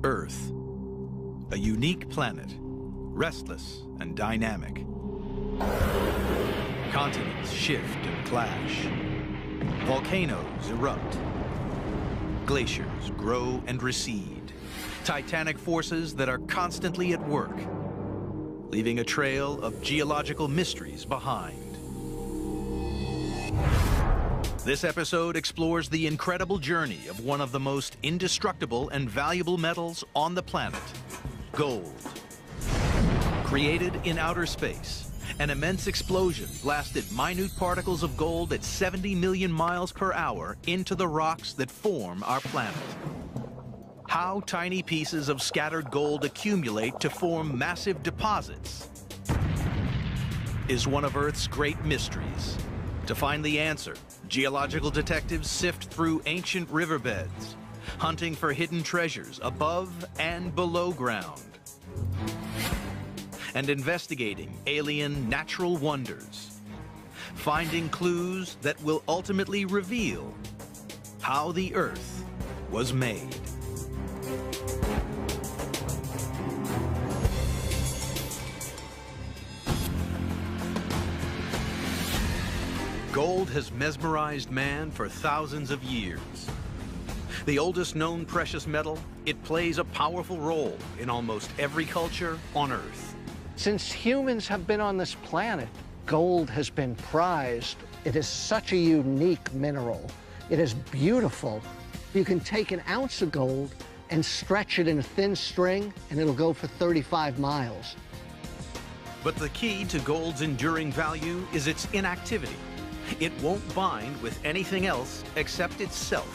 Earth, a unique planet, restless and dynamic. Continents shift and clash. Volcanoes erupt. Glaciers grow and recede. Titanic forces that are constantly at work, leaving a trail of geological mysteries behind. This episode explores the incredible journey of one of the most indestructible and valuable metals on the planet, gold. Created in outer space, an immense explosion blasted minute particles of gold at 70 million miles per hour into the rocks that form our planet. How tiny pieces of scattered gold accumulate to form massive deposits is one of Earth's great mysteries. To find the answer, geological detectives sift through ancient riverbeds, hunting for hidden treasures above and below ground, and investigating alien natural wonders, finding clues that will ultimately reveal how the Earth was made. Gold has mesmerized man for thousands of years. The oldest known precious metal, it plays a powerful role in almost every culture on Earth. Since humans have been on this planet, gold has been prized. It is such a unique mineral. It is beautiful. You can take an ounce of gold and stretch it in a thin string, and it'll go for 35 miles. But the key to gold's enduring value is its inactivity. It won't bind with anything else except itself.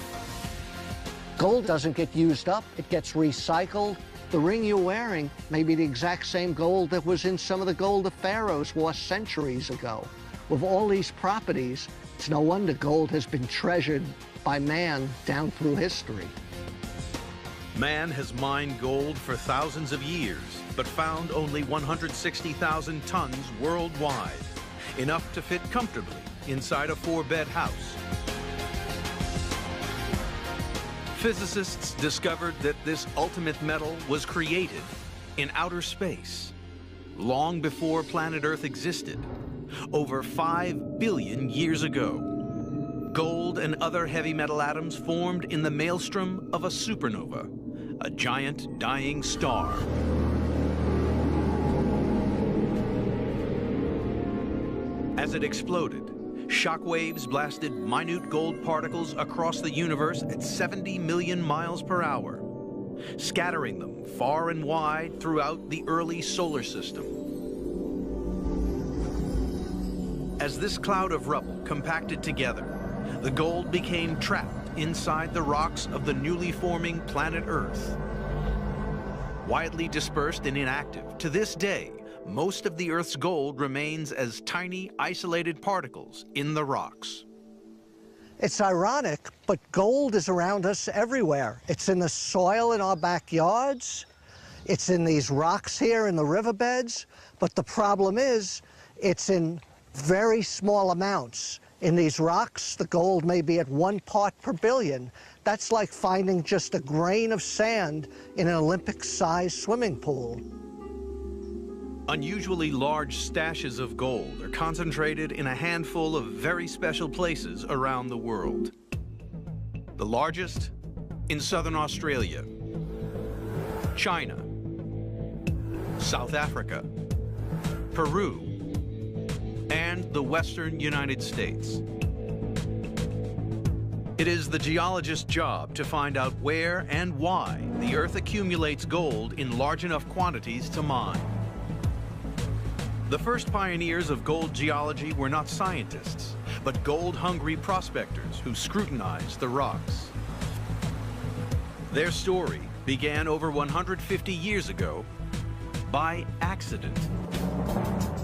Gold doesn't get used up, it gets recycled. The ring you're wearing may be the exact same gold that was in some of the gold the pharaohs wore centuries ago. With all these properties, it's no wonder gold has been treasured by man down through history. Man has mined gold for thousands of years, but found only 160,000 tons worldwide, enough to fit comfortably inside a 4-bed house. Physicists discovered that this ultimate metal was created in outer space, long before planet Earth existed, over 5 billion years ago. Gold and other heavy metal atoms formed in the maelstrom of a supernova, a giant dying star. As it exploded, shockwaves blasted minute gold particles across the universe at 70 million miles per hour, scattering them far and wide throughout the early solar system. As this cloud of rubble compacted together, the gold became trapped inside the rocks of the newly forming planet Earth. Widely dispersed and inactive, to this day, most of the Earth's gold remains as tiny, isolated particles in the rocks. It's ironic, but gold is around us everywhere. It's in the soil in our backyards. It's in these rocks here in the riverbeds. But the problem is, it's in very small amounts. In these rocks, the gold may be at 1 part per billion. That's like finding just a grain of sand in an Olympic-sized swimming pool. Unusually large stashes of gold are concentrated in a handful of very special places around the world. The largest in southern Australia, China, South Africa, Peru, and the western United States. It is the geologist's job to find out where and why the Earth accumulates gold in large enough quantities to mine. The first pioneers of gold geology were not scientists, but gold-hungry prospectors who scrutinized the rocks. Their story began over 150 years ago by accident.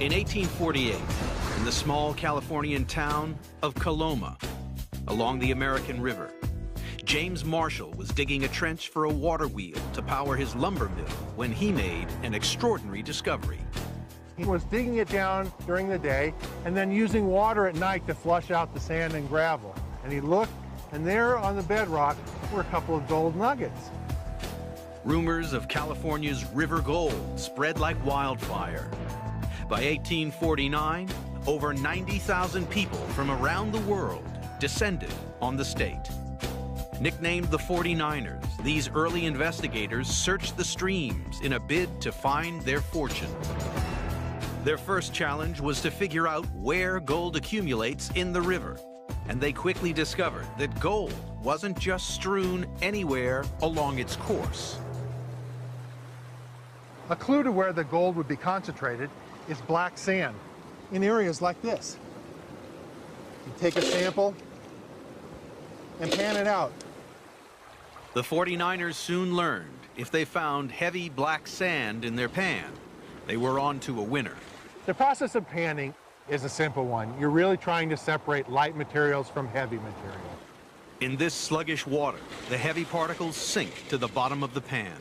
In 1848, in the small Californian town of Coloma, along the American River, James Marshall was digging a trench for a water wheel to power his lumber mill when he made an extraordinary discovery. He was digging it down during the day and then using water at night to flush out the sand and gravel. And he looked, and there on the bedrock were a couple of gold nuggets. Rumors of California's river gold spread like wildfire. By 1849, over 90,000 people from around the world descended on the state. Nicknamed the 49ers, these early investigators searched the streams in a bid to find their fortune. Their first challenge was to figure out where gold accumulates in the river, and they quickly discovered that gold wasn't just strewn anywhere along its course. A clue to where the gold would be concentrated is black sand in areas like this. You take a sample and pan it out. The 49ers soon learned if they found heavy black sand in their pan, they were on to a winner. The process of panning is a simple one. You're really trying to separate light materials from heavy material. In this sluggish water, the heavy particles sink to the bottom of the pan.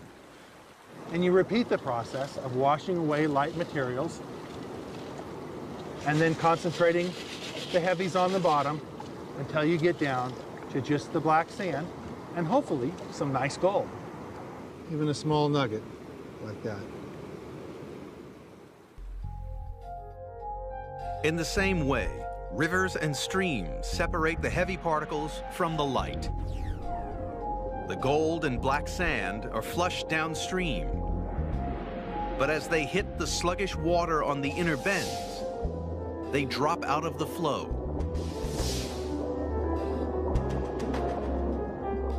And you repeat the process of washing away light materials and then concentrating the heavies on the bottom until you get down to just the black sand and hopefully some nice gold. Even a small nugget like that. In the same way, rivers and streams separate the heavy particles from the light. The gold and black sand are flushed downstream, but as they hit the sluggish water on the inner bends, they drop out of the flow.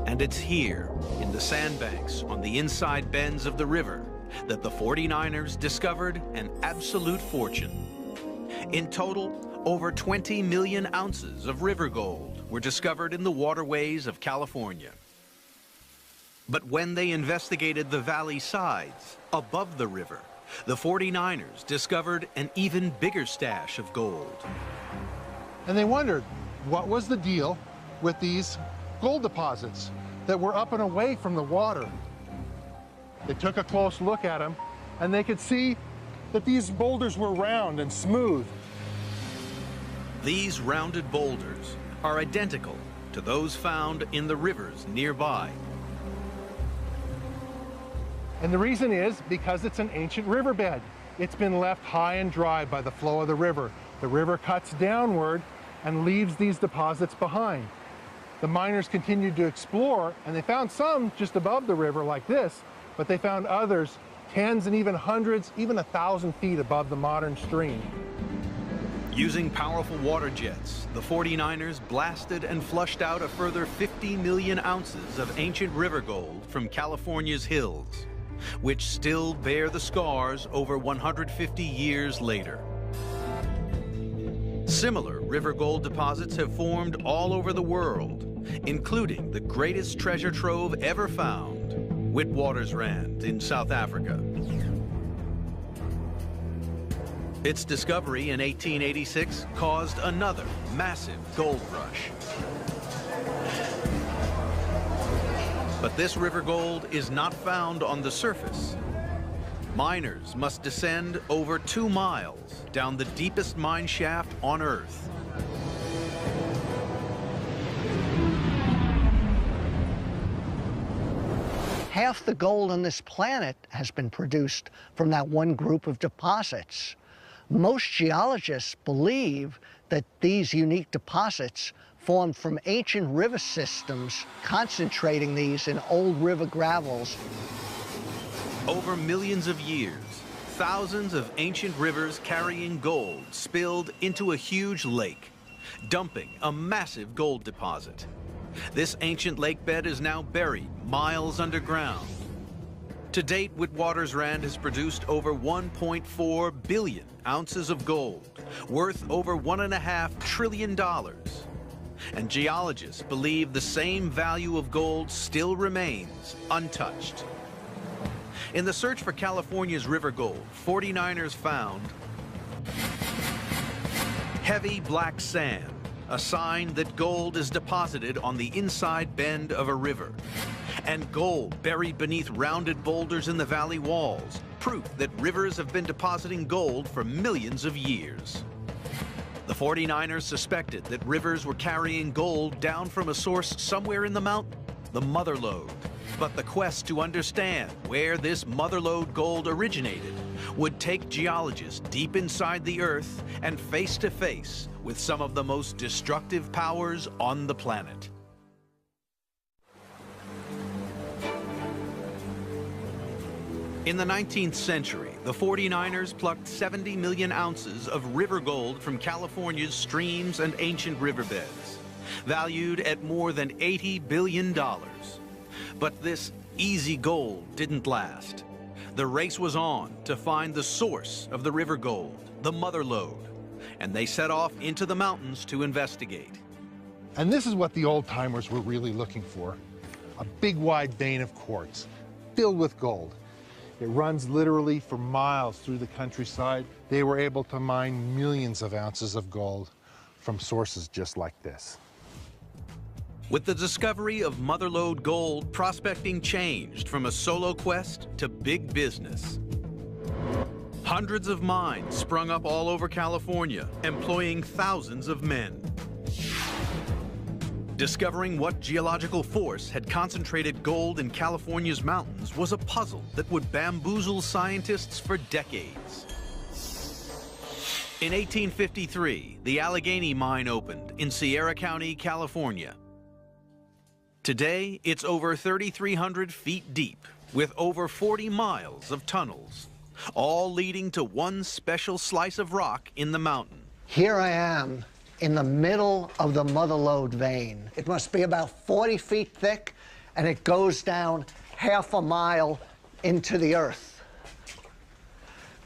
And it's here, in the sandbanks on the inside bends of the river, that the 49ers discovered an absolute fortune. In total, over 20 million ounces of river gold were discovered in the waterways of California. But when they investigated the valley sides, above the river, the 49ers discovered an even bigger stash of gold. And they wondered, what was the deal with these gold deposits that were up and away from the water? They took a close look at them, and they could see that these boulders were round and smooth. These rounded boulders are identical to those found in the rivers nearby. And the reason is because it's an ancient riverbed. It's been left high and dry by the flow of the river. The river cuts downward and leaves these deposits behind. The miners continued to explore, and they found some just above the river like this, but they found others tens and even hundreds, even 1,000 feet above the modern stream. Using powerful water jets, the 49ers blasted and flushed out a further 50 million ounces of ancient river gold from California's hills, which still bear the scars over 150 years later. Similar river gold deposits have formed all over the world, including the greatest treasure trove ever found, Witwatersrand in South Africa. Its discovery in 1886 caused another massive gold rush. But this river gold is not found on the surface. Miners must descend over 2 miles down the deepest mine shaft on Earth. Half the gold on this planet has been produced from that one group of deposits. Most geologists believe that these unique deposits formed from ancient river systems, concentrating these in old river gravels. Over millions of years, thousands of ancient rivers carrying gold spilled into a huge lake, dumping a massive gold deposit. This ancient lake bed is now buried miles underground. To date, Witwatersrand has produced over 1.4 billion ounces of gold, worth over $1.5 trillion. And geologists believe the same value of gold still remains untouched. In the search for California's river gold, 49ers found heavy black sand, a sign that gold is deposited on the inside bend of a river, and gold buried beneath rounded boulders in the valley walls, proof that rivers have been depositing gold for millions of years. The 49ers suspected that rivers were carrying gold down from a source somewhere in the mountain, the Mother Lode. But the quest to understand where this motherlode gold originated would take geologists deep inside the Earth and face to face with some of the most destructive powers on the planet. In the 19th century, the 49ers plucked 70 million ounces of river gold from California's streams and ancient riverbeds, valued at more than $80 billion. But this easy gold didn't last. The race was on to find the source of the river gold, the motherlode, and they set off into the mountains to investigate. And this is what the old-timers were really looking for: a big wide vein of quartz filled with gold. It runs literally for miles through the countryside. They were able to mine millions of ounces of gold from sources just like this. With the discovery of motherlode gold, prospecting changed from a solo quest to big business. Hundreds of mines sprung up all over California, employing thousands of men. Discovering what geological force had concentrated gold in California's mountains was a puzzle that would bamboozle scientists for decades. In 1853, the Allegheny mine opened in Sierra County, California. Today, it's over 3,300 feet deep, with over 40 miles of tunnels, all leading to one special slice of rock in the mountain. Here I am in the middle of the motherlode vein. It must be about 40 feet thick, and it goes down half a mile into the earth.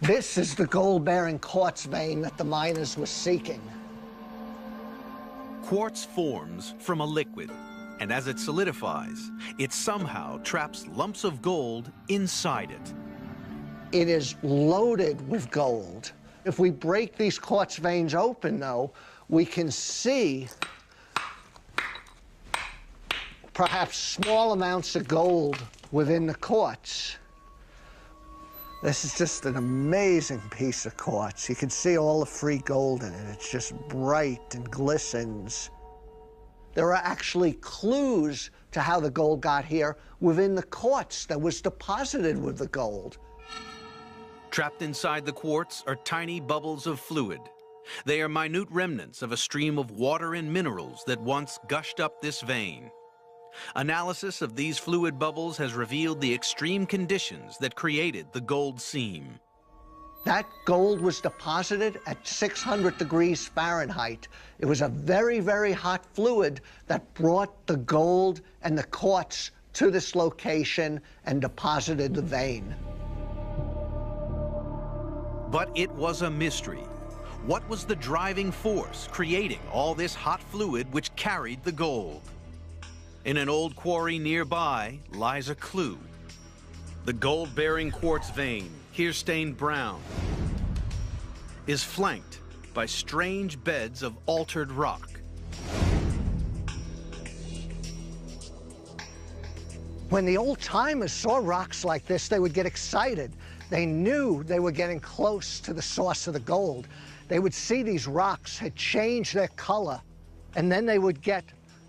This is the gold-bearing quartz vein that the miners were seeking. Quartz forms from a liquid, and as it solidifies, it somehow traps lumps of gold inside it. It is loaded with gold. If we break these quartz veins open, though, we can see perhaps small amounts of gold within the quartz. This is just an amazing piece of quartz. You can see all the free gold in it. It's just bright and glistens. There are actually clues to how the gold got here within the quartz that was deposited with the gold. Trapped inside the quartz are tiny bubbles of fluid. They are minute remnants of a stream of water and minerals that once gushed up this vein. Analysis of these fluid bubbles has revealed the extreme conditions that created the gold seam. That gold was deposited at 600 degrees Fahrenheit. It was a very, very hot fluid that brought the gold and the quartz to this location and deposited the vein. But it was a mystery. What was the driving force creating all this hot fluid which carried the gold? In an old quarry nearby lies a clue. The gold-bearing quartz vein, here stained brown, is flanked by strange beds of altered rock. When the old-timers saw rocks like this, they would get excited. They knew they were getting close to the source of the gold. They would see these rocks had changed their color, and then they would get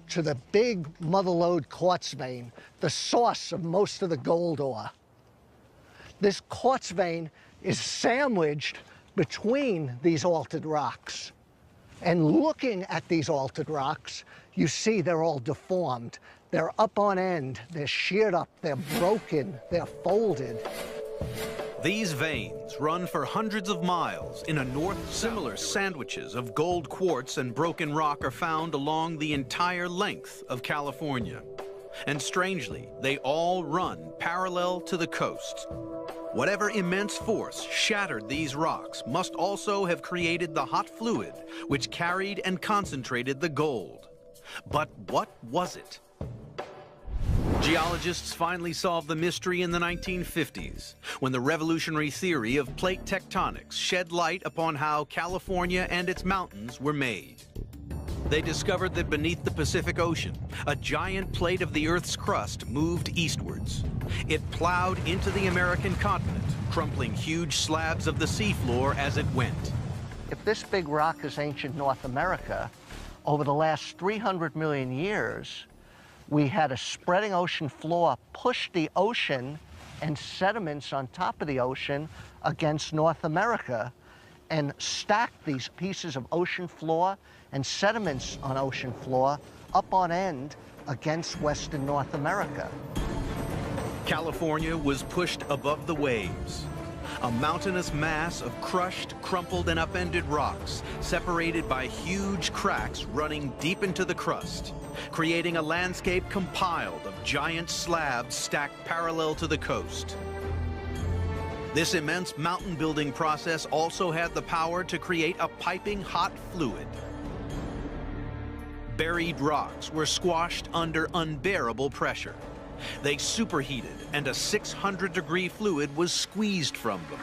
to the big motherlode quartz vein, the source of most of the gold ore. This quartz vein is sandwiched between these altered rocks. And looking at these altered rocks, you see they're all deformed. They're up on end, they're sheared up, they're broken, they're folded. These veins run for hundreds of miles in a north. Similar sandwiches of gold quartz and broken rock are found along the entire length of California. And strangely, they all run parallel to the coast. Whatever immense force shattered these rocks must also have created the hot fluid which carried and concentrated the gold. But what was it? Geologists finally solved the mystery in the 1950s, when the revolutionary theory of plate tectonics shed light upon how California and its mountains were made. They discovered that beneath the Pacific Ocean, a giant plate of the Earth's crust moved eastwards. It plowed into the American continent, crumpling huge slabs of the seafloor as it went. If this big rock is ancient North America, over the last 300 million years, We had a spreading ocean floor push the ocean and sediments on top of the ocean against North America and stack these pieces of ocean floor and sediments on ocean floor up on end against Western North America. California was pushed above the waves. A mountainous mass of crushed, crumpled, and upended rocks, separated by huge cracks running deep into the crust, creating a landscape compiled of giant slabs stacked parallel to the coast. This immense mountain building process also had the power to create a piping hot fluid. Buried rocks were squashed under unbearable pressure. They superheated, and a 600-degree fluid was squeezed from them.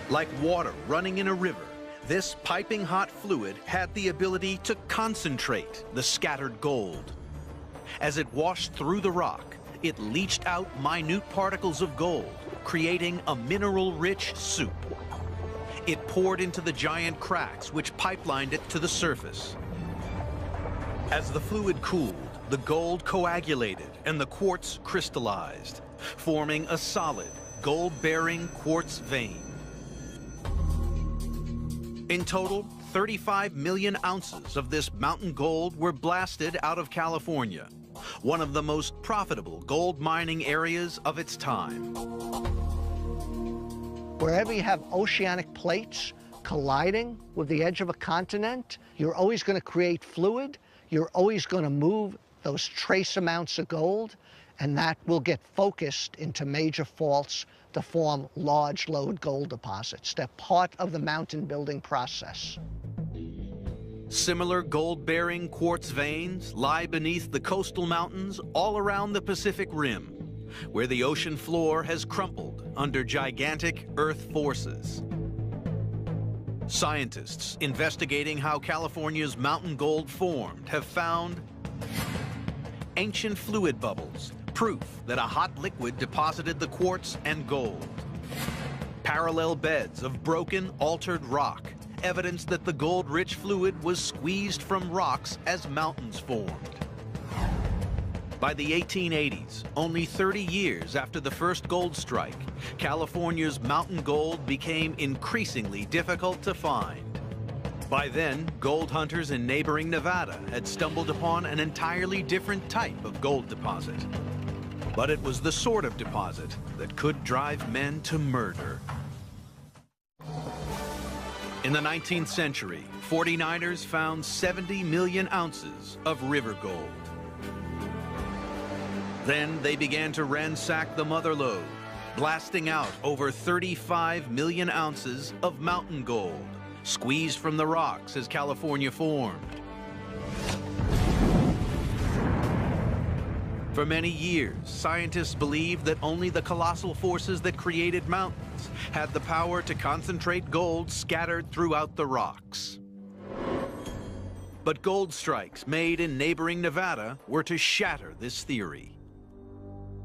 Like water running in a river, this piping hot fluid had the ability to concentrate the scattered gold. As it washed through the rock, it leached out minute particles of gold, creating a mineral-rich soup. It poured into the giant cracks which pipelined it to the surface. As the fluid cooled, the gold coagulated and the quartz crystallized, forming a solid, gold-bearing quartz vein. In total, 35 million ounces of this mountain gold were blasted out of California, one of the most profitable gold mining areas of its time. Wherever you have oceanic plates colliding with the edge of a continent, you're always going to create fluid, you're always going to move those trace amounts of gold, and that will get focused into major faults to form large load gold deposits. They're part of the mountain building process. Similar gold-bearing quartz veins lie beneath the coastal mountains all around the Pacific Rim, where the ocean floor has crumpled under gigantic Earth forces. Scientists investigating how California's mountain gold formed have found ancient fluid bubbles, proof that a hot liquid deposited the quartz and gold. Parallel beds of broken, altered rock, evidence that the gold-rich fluid was squeezed from rocks as mountains formed. By the 1880s, only 30 years after the first gold strike, California's mountain gold became increasingly difficult to find. By then, gold hunters in neighboring Nevada had stumbled upon an entirely different type of gold deposit. But it was the sort of deposit that could drive men to murder. In the 19th century, 49ers found 70 million ounces of river gold. Then they began to ransack the mother lode, blasting out over 35 million ounces of mountain gold, squeezed from the rocks as California formed. For many years, scientists believed that only the colossal forces that created mountains had the power to concentrate gold scattered throughout the rocks. But gold strikes made in neighboring Nevada were to shatter this theory.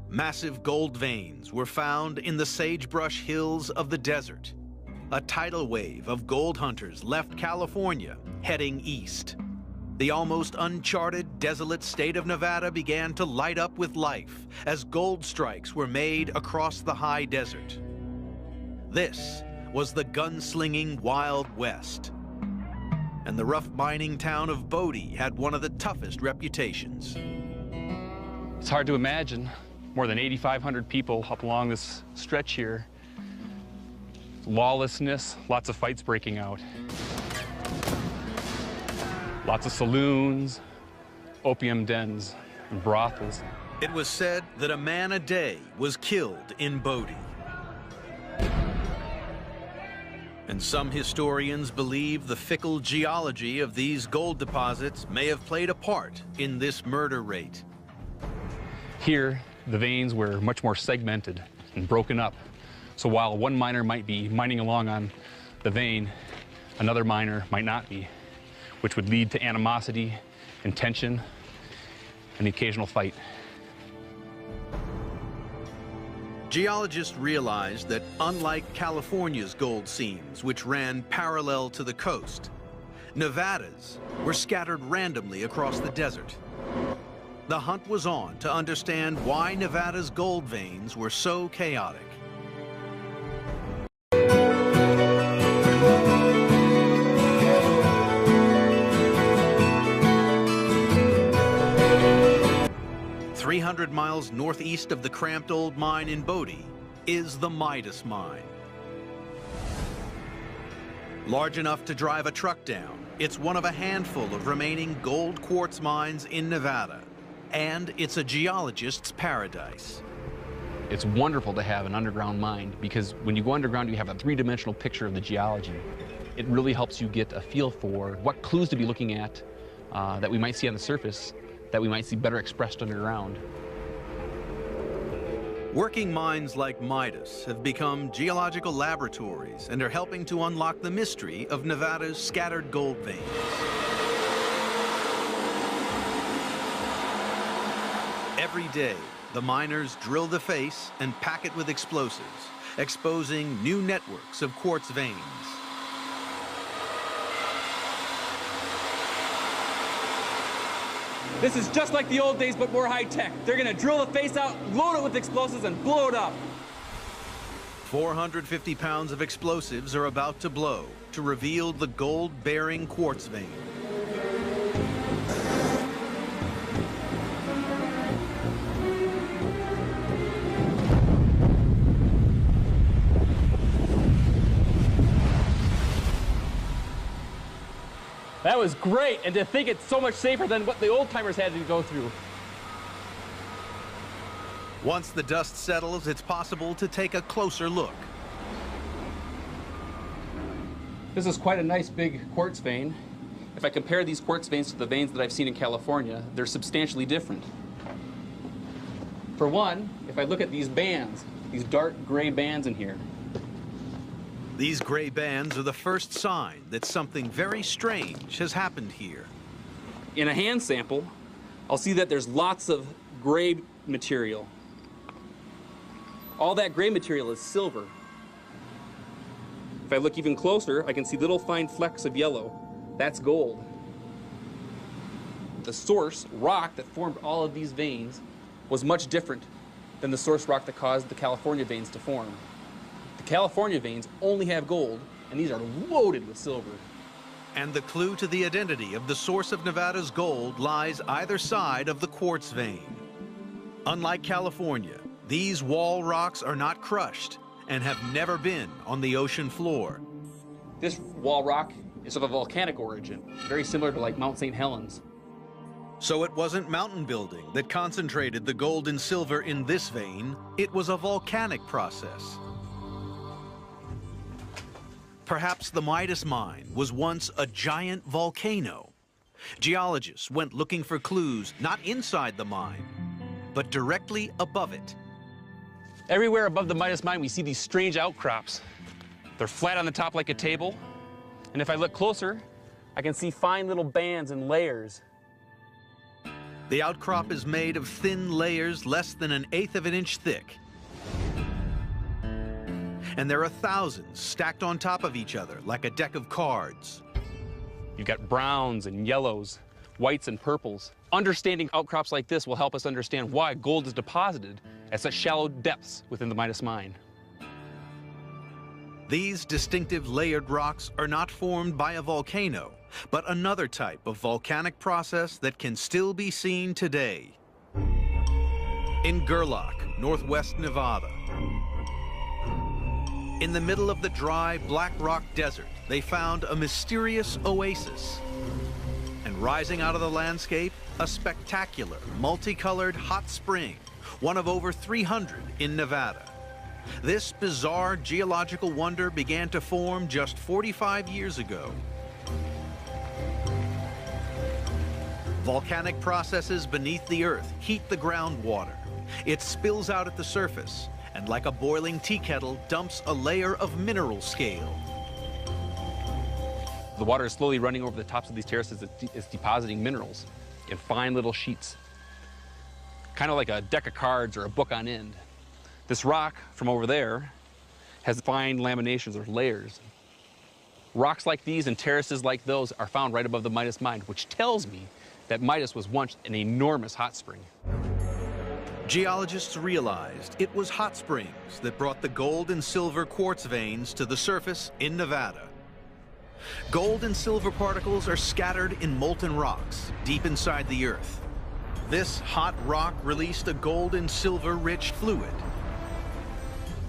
Massive gold veins were found in the sagebrush hills of the desert. A tidal wave of gold hunters left California, heading east. The almost uncharted, desolate state of Nevada began to light up with life as gold strikes were made across the high desert. This was the gunslinging Wild West. And the rough mining town of Bodie had one of the toughest reputations. It's hard to imagine. More than 8,500 people up along this stretch here. Lawlessness, lots of fights breaking out. Lots of saloons, opium dens, and brothels. It was said that a man a day was killed in Bodie. And some historians believe the fickle geology of these gold deposits may have played a part in this murder rate. Here, the veins were much more segmented and broken up. So while one miner might be mining along on the vein, another miner might not be, which would lead to animosity and tension and the occasional fight. Geologists realized that unlike California's gold seams, which ran parallel to the coast, Nevada's were scattered randomly across the desert. the hunt was on to understand why Nevada's gold veins were so chaotic. "300 miles northeast of the cramped old mine in Bodie is the Midas Mine. Large enough to drive a truck down, it's one of a handful of remaining gold quartz mines in Nevada, and it's a geologist's paradise. It's wonderful to have an underground mine because when you go underground, you have a three-dimensional picture of the geology. It really helps you get a feel for what clues to be looking at that we might see on the surface, that we might see better expressed underground. Working mines like Midas have become geological laboratories and are helping to unlock the mystery of Nevada's scattered gold veins. Every day, the miners drill the face and pack it with explosives, exposing new networks of quartz veins. This is just like the old days, but more high-tech. They're gonna drill the face out, load it with explosives, and blow it up. 450 pounds of explosives are about to blow to reveal the gold-bearing quartz vein. That was great, and to think it's so much safer than what the old-timers had to go through. Once the dust settles, it's possible to take a closer look. This is quite a nice big quartz vein. If I compare these quartz veins to the veins that I've seen in California, they're substantially different. For one, if I look at these bands, these dark gray bands in here, These gray bands are the first sign that something very strange has happened here. in a hand sample, I'll see that there's lots of gray material. All that gray material is silver. If I look even closer, I can see little fine flecks of yellow. That's gold. The source rock that formed all of these veins was much different than the source rock that caused the California veins to form. The California veins only have gold, and these are loaded with silver. And the clue to the identity of the source of Nevada's gold lies either side of the quartz vein. Unlike California, these wall rocks are not crushed and have never been on the ocean floor. This wall rock is of a volcanic origin, very similar to like Mount St. Helens. So it wasn't mountain building that concentrated the gold and silver in this vein, it was a volcanic process. Perhaps the Midas Mine was once a giant volcano. Geologists went looking for clues not inside the mine, but directly above it. Everywhere above the Midas Mine, we see these strange outcrops. They're flat on the top like a table, and if I look closer, I can see fine little bands and layers. The outcrop is made of thin layers less than 1/8 of an inch thick. And there are thousands stacked on top of each other like a deck of cards. You've got browns and yellows, whites and purples. Understanding outcrops like this will help us understand why gold is deposited at such shallow depths within the Midas Mine. These distinctive layered rocks are not formed by a volcano, but another type of volcanic process that can still be seen today. In Gerlach, northwest Nevada. In the middle of the dry, black rock desert, they found a mysterious oasis. And rising out of the landscape, a spectacular, multicolored hot spring, one of over 300 in Nevada. This bizarre geological wonder began to form just 45 years ago. Volcanic processes beneath the earth heat the groundwater. It spills out at the surface, and like a boiling tea kettle, dumps a layer of mineral scale. The water is slowly running over the tops of these terraces. It's depositing minerals in fine little sheets, kind of like a deck of cards or a book on end. This rock from over there has fine laminations or layers. Rocks like these and terraces like those are found right above the Midas Mine, which tells me that Midas was once an enormous hot spring. Geologists realized it was hot springs that brought the gold and silver quartz veins to the surface in Nevada. Gold and silver particles are scattered in molten rocks deep inside the earth. This hot rock released a gold and silver-rich fluid.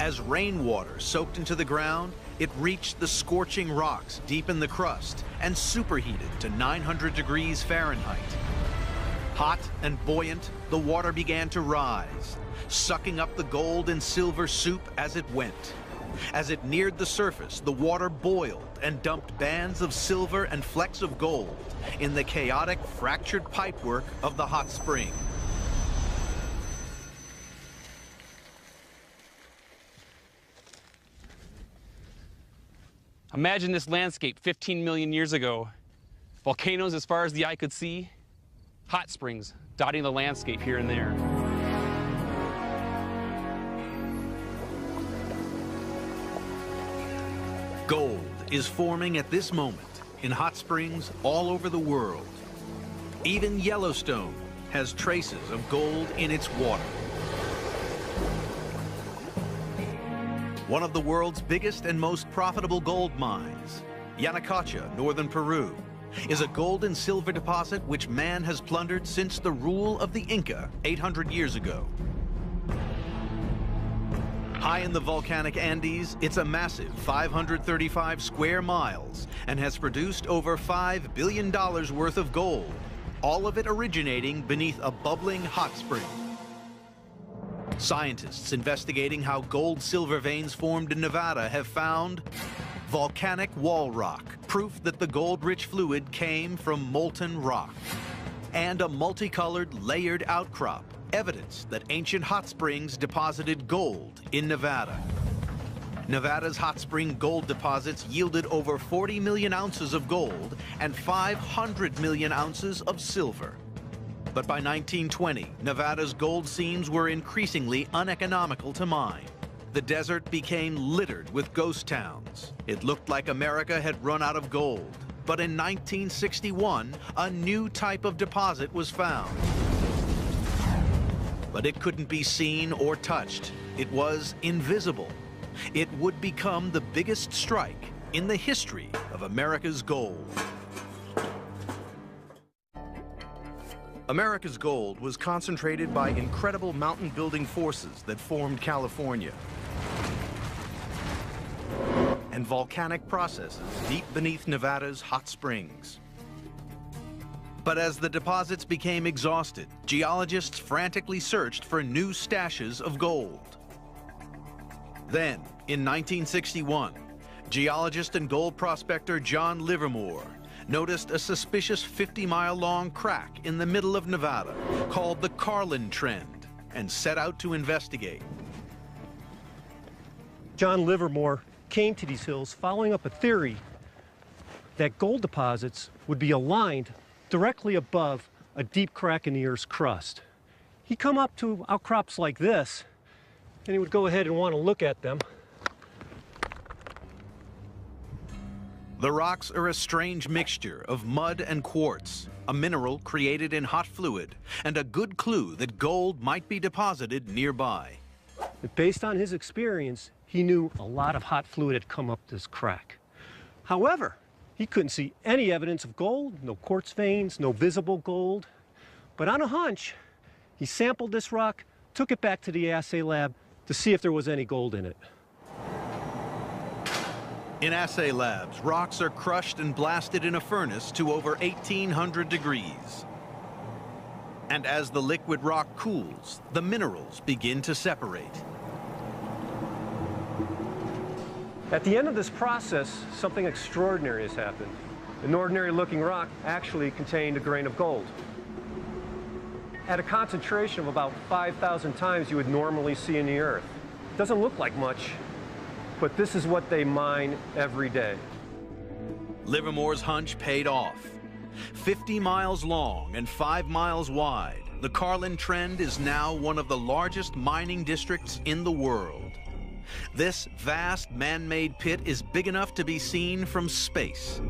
As rainwater soaked into the ground, it reached the scorching rocks deep in the crust and superheated to 900 degrees Fahrenheit. Hot and buoyant, the water began to rise, sucking up the gold and silver soup as it went. As it neared the surface, the water boiled and dumped bands of silver and flecks of gold in the chaotic, fractured pipework of the hot spring. Imagine this landscape 15 million years ago. Volcanoes as far as the eye could see, hot springs dotting the landscape here and there. Gold is forming at this moment in hot springs all over the world. Even Yellowstone has traces of gold in its water. One of the world's biggest and most profitable gold mines, Yanacocha, northern Peru, is a gold and silver deposit which man has plundered since the rule of the Inca 800 years ago. High in the volcanic Andes, it's a massive 535 square miles and has produced over $5 billion worth of gold, all of it originating beneath a bubbling hot spring. Scientists investigating how gold-silver veins formed in Nevada have found volcanic wall rock, proof that the gold-rich fluid came from molten rock, and a multicolored layered outcrop, evidence that ancient hot springs deposited gold in Nevada. Nevada's hot spring gold deposits yielded over 40 million ounces of gold and 500 million ounces of silver. But by 1920, Nevada's gold seams were increasingly uneconomical to mine. The desert became littered with ghost towns. It looked like America had run out of gold. But in 1961, a new type of deposit was found. But it couldn't be seen or touched. It was invisible. It would become the biggest strike in the history of America's gold. America's gold was concentrated by incredible mountain-building forces that formed California and volcanic processes deep beneath Nevada's hot springs. But as the deposits became exhausted, geologists frantically searched for new stashes of gold. Then, in 1961, geologist and gold prospector John Livermore noticed a suspicious 50-mile-long crack in the middle of Nevada called the Carlin Trend and set out to investigate. John Livermore came to these hills following up a theory that gold deposits would be aligned directly above a deep crack in the Earth's crust. He'd come up to outcrops like this, and he would go ahead and want to look at them. The rocks are a strange mixture of mud and quartz, a mineral created in hot fluid, and a good clue that gold might be deposited nearby. Based on his experience, he knew a lot of hot fluid had come up this crack. However, he couldn't see any evidence of gold, no quartz veins, no visible gold. But on a hunch, he sampled this rock, took it back to the assay lab to see if there was any gold in it. In assay labs, rocks are crushed and blasted in a furnace to over 1,800 degrees. And as the liquid rock cools, the minerals begin to separate. At the end of this process, something extraordinary has happened. An ordinary-looking rock actually contained a grain of gold. At a concentration of about 5,000 times you would normally see in the Earth. It doesn't look like much, but this is what they mine every day. Livermore's hunch paid off. 50 miles long and 5 miles wide, the Carlin Trend is now one of the largest mining districts in the world. This vast man-made pit is big enough to be seen from space.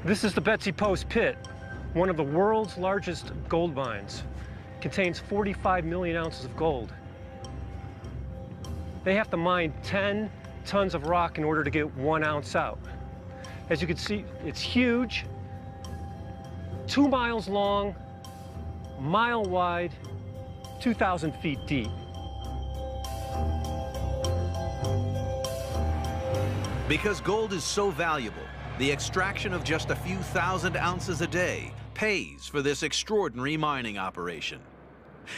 This is the Betsy Post Pit, one of the world's largest gold mines. It contains 45 million ounces of gold. They have to mine 10 tons of rock in order to get 1 ounce out. As you can see, it's huge, 2 miles long, mile wide, 2,000 feet deep. Because gold is so valuable, the extraction of just a few thousand ounces a day pays for this extraordinary mining operation.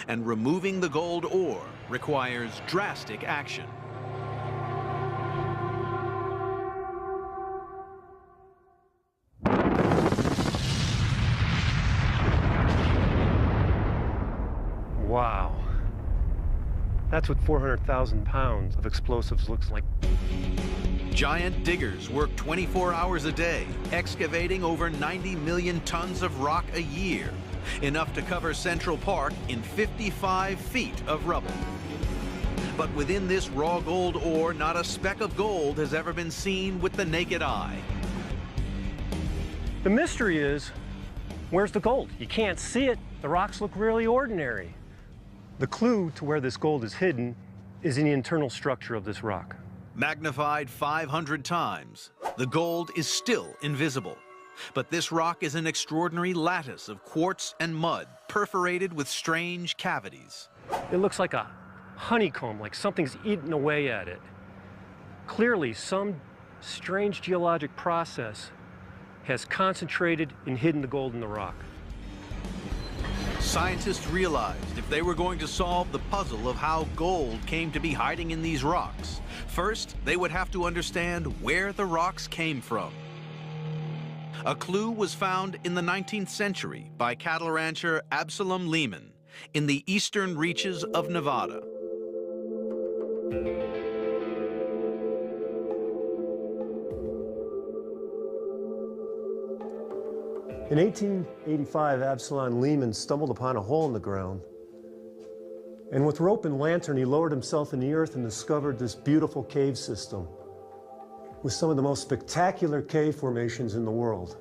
And removing the gold ore requires drastic action. Wow. That's what 400,000 pounds of explosives looks like. Giant diggers work 24 hours a day, excavating over 90 million tons of rock a year, enough to cover Central Park in 55 feet of rubble. But within this raw gold ore, not a speck of gold has ever been seen with the naked eye. The mystery is, where's the gold? You can't see it. The rocks look really ordinary. The clue to where this gold is hidden is in the internal structure of this rock. Magnified 500 times, the gold is still invisible. But this rock is an extraordinary lattice of quartz and mud, perforated with strange cavities. It looks like a honeycomb, like something's eaten away at it. Clearly, some strange geologic process has concentrated and hidden the gold in the rock. Scientists realized if they were going to solve the puzzle of how gold came to be hiding in these rocks, first they would have to understand where the rocks came from. A clue was found in the 19th century by cattle rancher Absalom Lehman in the eastern reaches of Nevada. In 1885, Absalom Lehman stumbled upon a hole in the ground. And with rope and lantern, he lowered himself in the earth and discovered this beautiful cave system with some of the most spectacular cave formations in the world.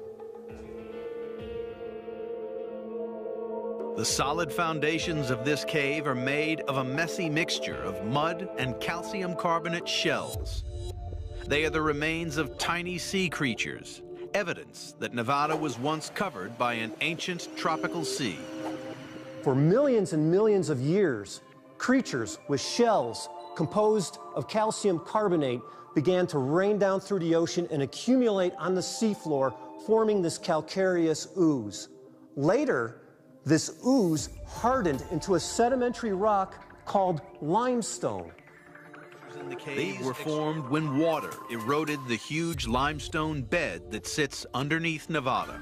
The solid foundations of this cave are made of a messy mixture of mud and calcium carbonate shells. They are the remains of tiny sea creatures, evidence that Nevada was once covered by an ancient tropical sea. For millions and millions of years, creatures with shells composed of calcium carbonate began to rain down through the ocean and accumulate on the seafloor, forming this calcareous ooze. Later, this ooze hardened into a sedimentary rock called limestone. They were formed when water eroded the huge limestone bed that sits underneath Nevada.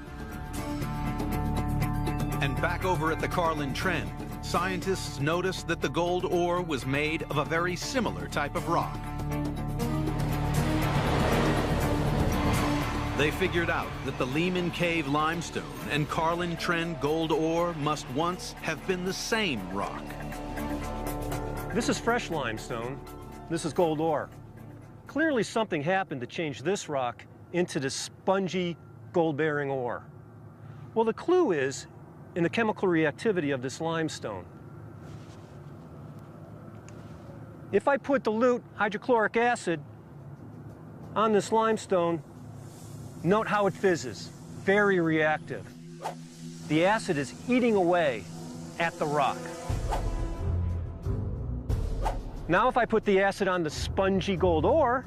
And back over at the Carlin Trend, scientists noticed that the gold ore was made of a very similar type of rock. They figured out that the Lehman Cave limestone and Carlin Trend gold ore must once have been the same rock. This is fresh limestone. This is gold ore. Clearly something happened to change this rock into this spongy gold-bearing ore. Well, the clue is in the chemical reactivity of this limestone. If I put dilute hydrochloric acid on this limestone, note how it fizzes. Very reactive. The acid is eating away at the rock. Now if I put the acid on the spongy gold ore,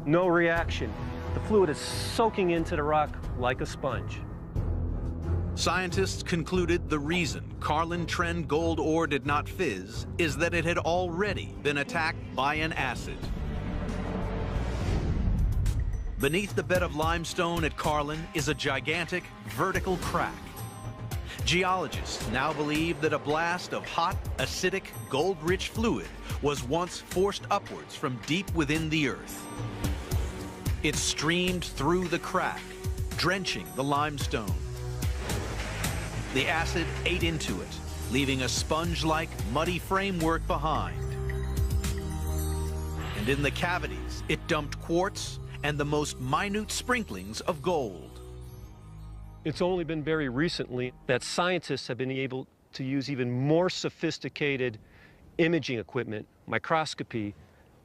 no reaction. The fluid is soaking into the rock like a sponge. Scientists concluded the reason Carlin Trend gold ore did not fizz is that it had already been attacked by an acid. Beneath the bed of limestone at Carlin is a gigantic vertical crack. Geologists now believe that a blast of hot, acidic, gold-rich fluid was once forced upwards from deep within the earth. It streamed through the crack, drenching the limestone. The acid ate into it, leaving a sponge-like, muddy framework behind. And in the cavities, it dumped quartz and the most minute sprinklings of gold. It's only been very recently that scientists have been able to use even more sophisticated imaging equipment, microscopy,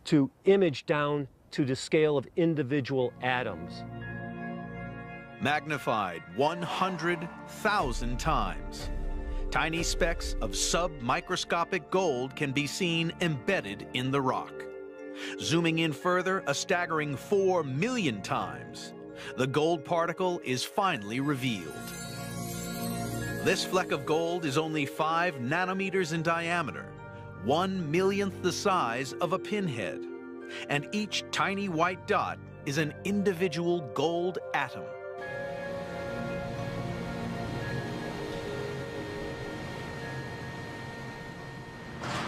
to image down to the scale of individual atoms. Magnified 100,000 times. Tiny specks of sub-microscopic gold can be seen embedded in the rock. Zooming in further, a staggering 4 million times, the gold particle is finally revealed. This fleck of gold is only 5 nanometers in diameter, 1/1,000,000th the size of a pinhead, and each tiny white dot is an individual gold atom.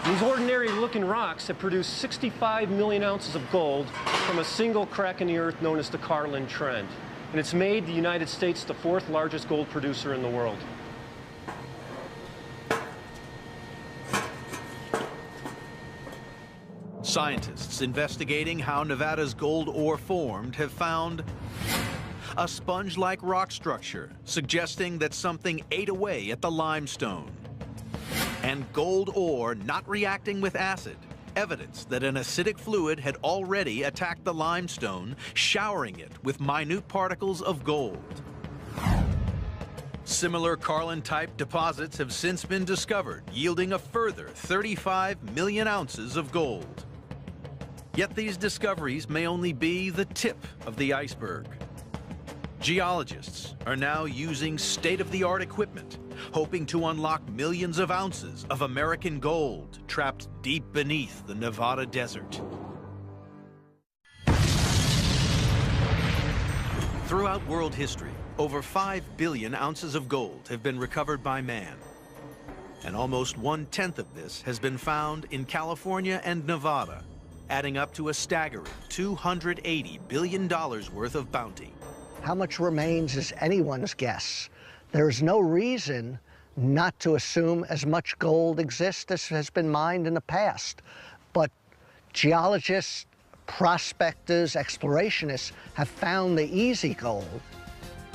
These ordinary-looking rocks have produced 65 million ounces of gold from a single crack in the earth known as the Carlin Trend. And it's made the United States the 4th largest gold producer in the world. Scientists investigating how Nevada's gold ore formed have found a sponge-like rock structure, suggesting that something ate away at the limestone. And gold ore not reacting with acid, evidence that an acidic fluid had already attacked the limestone, showering it with minute particles of gold. Similar Carlin-type deposits have since been discovered, yielding a further 35 million ounces of gold. Yet these discoveries may only be the tip of the iceberg. Geologists are now using state-of-the-art equipment, hoping to unlock millions of ounces of American gold trapped deep beneath the Nevada desert. Throughout world history, over 5 billion ounces of gold have been recovered by man. And almost 1/10 of this has been found in California and Nevada, adding up to a staggering $280 billion worth of bounty. How much remains is anyone's guess. There's no reason not to assume as much gold exists as has been mined in the past. But geologists, prospectors, explorationists have found the easy gold.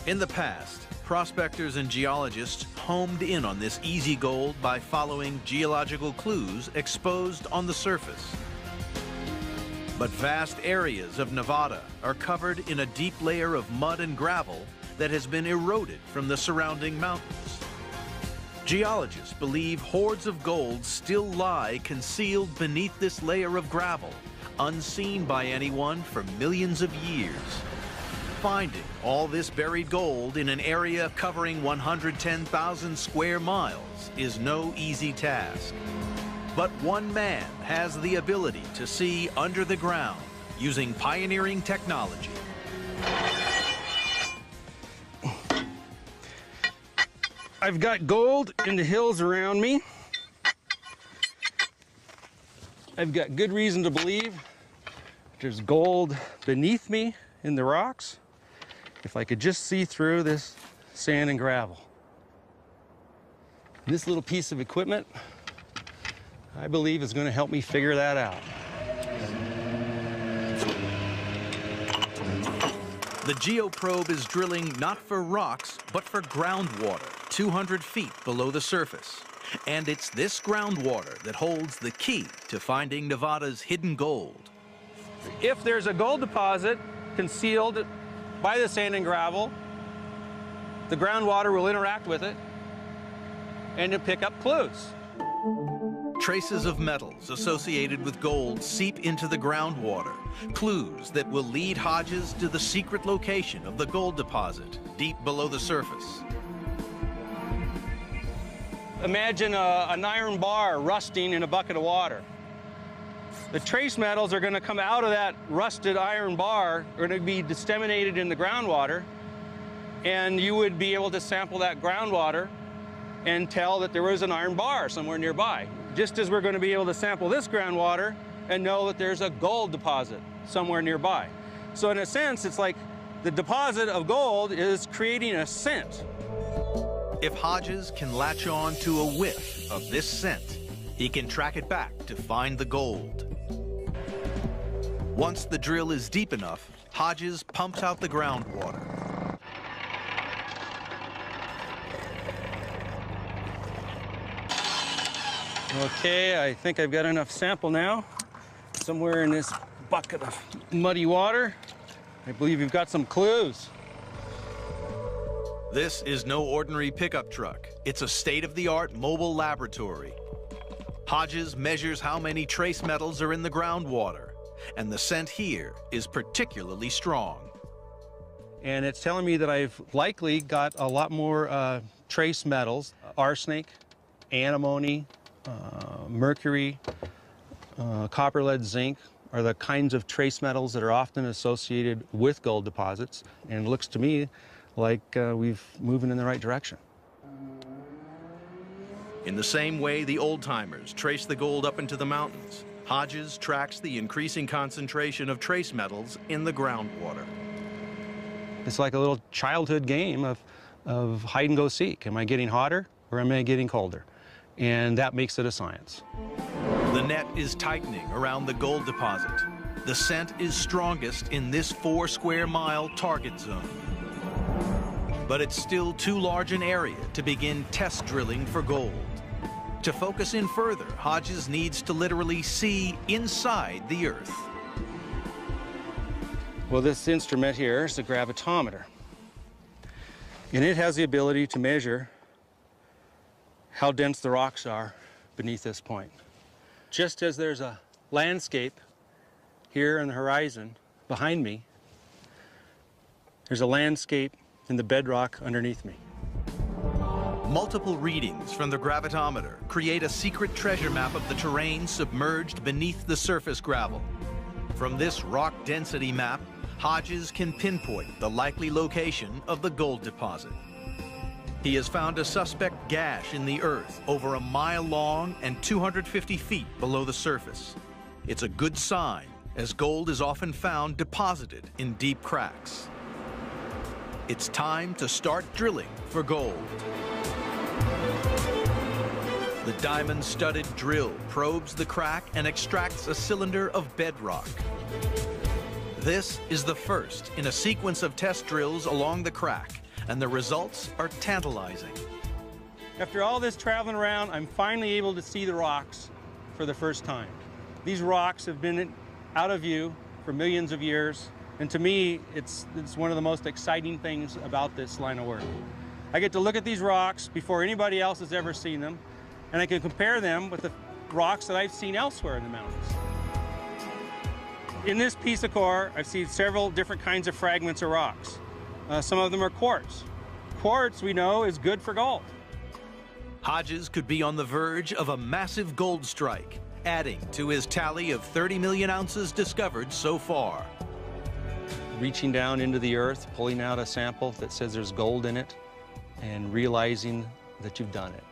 In the past, prospectors and geologists homed in on this easy gold by following geological clues exposed on the surface. But vast areas of Nevada are covered in a deep layer of mud and gravel that has been eroded from the surrounding mountains. Geologists believe hoards of gold still lie concealed beneath this layer of gravel, unseen by anyone for millions of years. Finding all this buried gold in an area covering 110,000 square miles is no easy task. But one man has the ability to see under the ground using pioneering technology. I've got gold in the hills around me. I've got good reason to believe there's gold beneath me in the rocks. If I could just see through this sand and gravel. This little piece of equipment, I believe, is going to help me figure that out. The geoprobe is drilling not for rocks, but for groundwater 200 feet below the surface. And it's this groundwater that holds the key to finding Nevada's hidden gold. If there's a gold deposit concealed by the sand and gravel, the groundwater will interact with it and it'll pick up clues. Traces of metals associated with gold seep into the groundwater, clues that will lead Hodges to the secret location of the gold deposit deep below the surface. Imagine an iron bar rusting in a bucket of water. The trace metals are going to come out of that rusted iron bar, are going to be disseminated in the groundwater, and you would be able to sample that groundwater and tell that there was an iron bar somewhere nearby. Just as we're going to be able to sample this groundwater and know that there's a gold deposit somewhere nearby. So in a sense, it's like the deposit of gold is creating a scent. If Hodges can latch on to a whiff of this scent, he can track it back to find the gold. Once the drill is deep enough, Hodges pumps out the groundwater. Okay, I think I've got enough sample now. Somewhere in this bucket of muddy water, I believe you've got some clues. This is no ordinary pickup truck. It's a state-of-the-art mobile laboratory. Hodges measures how many trace metals are in the groundwater, and the scent here is particularly strong. And it's telling me that I've likely got a lot more trace metals. Arsenic, antimony, mercury, copper, lead, zinc are the kinds of trace metals that are often associated with gold deposits. And it looks to me like we've moving in the right direction. In the same way the old-timers traced the gold up into the mountains, Hodges tracks the increasing concentration of trace metals in the groundwater. It's like a little childhood game of hide and go seek. Am I getting hotter or am I getting colder? And that makes it a science. The net is tightening around the gold deposit. The scent is strongest in this 4 square mile target zone. But it's still too large an area to begin test drilling for gold. To focus in further, Hodges needs to literally see inside the earth. Well, this instrument here is a gravitometer. And it has the ability to measure how dense the rocks are beneath this point. Just as there's a landscape here on the horizon behind me, there's a landscape in the bedrock underneath me. Multiple readings from the gravitometer create a secret treasure map of the terrain submerged beneath the surface gravel. From this rock density map, Hodges can pinpoint the likely location of the gold deposit. He has found a suspect gash in the earth over a mile long and 250 feet below the surface. It's a good sign, as gold is often found deposited in deep cracks. It's time to start drilling for gold. The diamond-studded drill probes the crack and extracts a cylinder of bedrock. This is the first in a sequence of test drills along the crack, and the results are tantalizing. After all this traveling around, I'm finally able to see the rocks for the first time. These rocks have been out of view for millions of years, and to me, it's one of the most exciting things about this line of work. I get to look at these rocks before anybody else has ever seen them, and I can compare them with the rocks that I've seen elsewhere in the mountains. In this piece of core, I've seen several different kinds of fragments of rocks. Some of them are quartz. Quartz, we know, is good for gold. Hodges could be on the verge of a massive gold strike, adding to his tally of 30 million ounces discovered so far. Reaching down into the earth, pulling out a sample that says there's gold in it, and realizing that you've done it.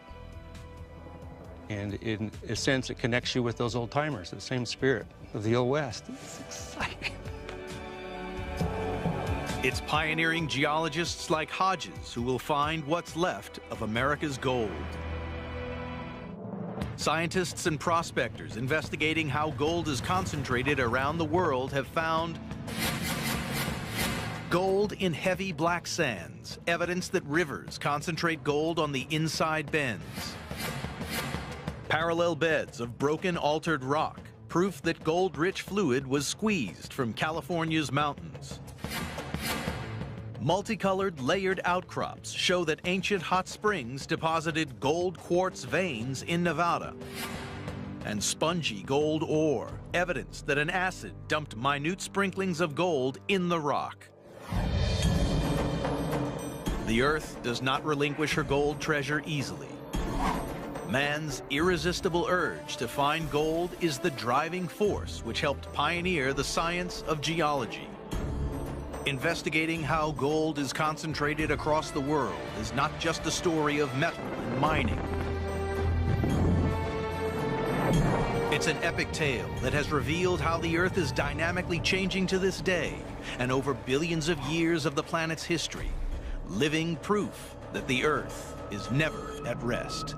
And in a sense, it connects you with those old timers, the same spirit of the Old West. It's exciting. It's pioneering geologists like Hodges who will find what's left of America's gold. Scientists and prospectors investigating how gold is concentrated around the world have found gold in heavy black sands, evidence that rivers concentrate gold on the inside bends. Parallel beds of broken, altered rock, proof that gold-rich fluid was squeezed from California's mountains. Multicolored, layered outcrops show that ancient hot springs deposited gold quartz veins in Nevada. And spongy gold ore, evidence that an acid dumped minute sprinklings of gold in the rock. The Earth does not relinquish her gold treasure easily. Man's irresistible urge to find gold is the driving force which helped pioneer the science of geology. Investigating how gold is concentrated across the world is not just a story of metal and mining. It's an epic tale that has revealed how the Earth is dynamically changing to this day, and over billions of years of the planet's history, living proof that the Earth is never at rest.